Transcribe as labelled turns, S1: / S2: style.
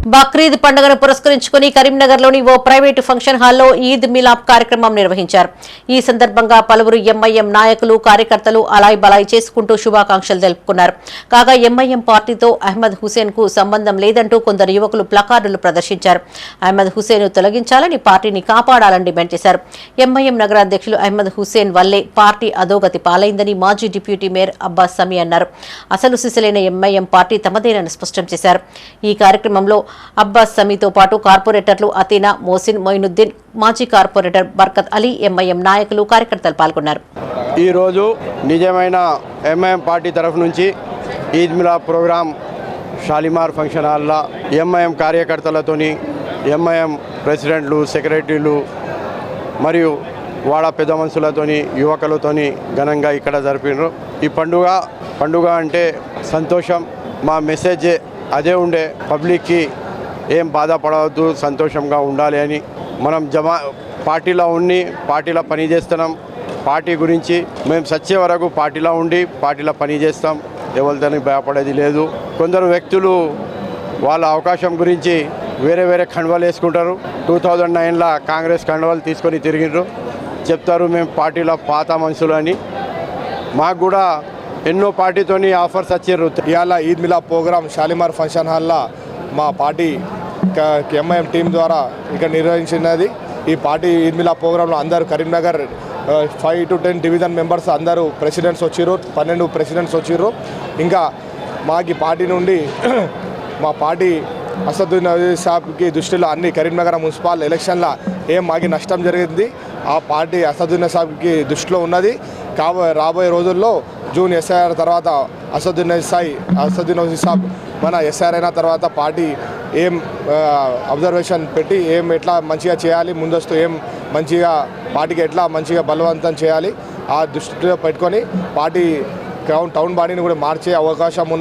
S1: బక్రీద్ పండుగను పురస్కరించుకుని కరీంనగర్లోని ఓ ప్రైవేటు ఫంక్షన్ హాల్లో ఈద్ మిలాప్ కార్యక్రమం నిర్వహించారు. ఈ సందర్భంగా పలువురు ఎంఐఎం నాయకులు, కార్యకర్తలు అలాయ్ బలాయ్ చేసుకుంటూ శుభాకాంక్షలు తెలుపుకున్నారు. కాగా ఎంఐఎం పార్టీతో అహ్మద్ హుసేన్ కు సంబంధం లేదంటూ కొందరు యువకులు ప్లకార్డులు ప్రదర్శించారు. అహ్మద్ హుసేన్ తొలగించాలని, పార్టీని కాపాడాలని డిమాండ్ చేశారు. ఎంఐఎం నగర అధ్యక్షులు అహ్మద్ హుసేన్ వల్లే పార్టీ అధోగతి పాలైందని మాజీ డిప్యూటీ మేయర్ అబ్బాస్ సమీ అన్నారు. అసలు సిసలైన ఎంఐఎం పార్టీ తమదేనని స్పష్టం చేశారు. ఈ కార్యక్రమంలో అబ్బాస్ సమీతో పాటు కార్పొరేటర్లు అతీనా, మోసిన్, మొయినుద్దీన్, మాజీ కార్పొరేటర్ బర్కత్ అలీ, ఎంఐఎం నాయకులు, కార్యకర్తలు పాల్గొన్నారు.
S2: ఈరోజు నిజమైన ఎంఐఎం పార్టీ తరఫు నుంచి ఈద్ మిలాద్ ప్రోగ్రాం షాలిమార్ ఫంక్షన్ హాల్లో ఎంఐఎం కార్యకర్తలతోని, ఎంఐఎం ప్రెసిడెంట్లు, సెక్రటరీలు మరియు వాడ పెద్ద మనుషులతోని, యువకులతోని ఘనంగా ఇక్కడ జరిపినారు. ఈ పండుగ అంటే సంతోషం. మా మెసేజ్ అదే ఉండే, పబ్లిక్కి ఏం బాధపడవద్దు, సంతోషంగా ఉండాలి అని. మనం పార్టీలో పార్టీలో పని చేస్తున్నాం. పార్టీ గురించి మేము సచ్చే వరకు పార్టీలో ఉండి పార్టీలో పని చేస్తాం. ఎవరితోని భయపడేది లేదు. కొందరు వ్యక్తులు వాళ్ళ అవకాశం గురించి వేరే కండువాలు వేసుకుంటారు. 2009లో కాంగ్రెస్ కండువాలు తీసుకొని తిరిగినారు. చెప్తారు మేము పార్టీలో పాత మనుషులు అని. మాకు కూడా ఎన్నో పార్టీతోని ఆఫర్స్ వచ్చారు.
S3: ఇవాళ ఈద్ మిలాద్ ప్రోగ్రాం షాలిమార్ ఫంక్షన్ హాల్లో మా పార్టీ ఎంఐఎం టీం ద్వారా ఇక్కడ నిర్వహించినది. ఈ పార్టీ ఈద్ మిలాద్ ప్రోగ్రాంలో అందరూ కరీంనగర్ 5 to 10 డివిజన్ మెంబర్స్ అందరూ ప్రెసిడెంట్స్ వచ్చారు. 12 ప్రెసిడెంట్స్ వచ్చారు. ఇంకా మాకు పార్టీ నుండి మా పార్టీ అసదుద్దీన్ సాబ్కి దృష్టిలో అన్ని కరీంనగర్ మున్సిపల్ ఎలక్షన్లో మాకు నష్టం జరిగింది. ఆ పార్టీ అసదుద్దీన్ సాబ్కి దృష్టిలో ఉన్నది. రాబోయే రోజుల్లో జూన్ ఎస్ఐఆర్ తర్వాత అసదుద్దీన్ సాబ్ మన ఎస్ఐఆర్ అయిన తర్వాత పార్టీ అబ్జర్వేషన్ పెట్టి ఎట్లా మంచిగా చేయాలి, ముందస్తు మంచిగా పార్టీకి ఎట్లా మంచిగా బలవంతం చేయాలి, ఆ దృష్టిలో పెట్టుకొని పార్టీ టౌన్ బాడీని కూడా మార్చే అవకాశం ఉన్నది.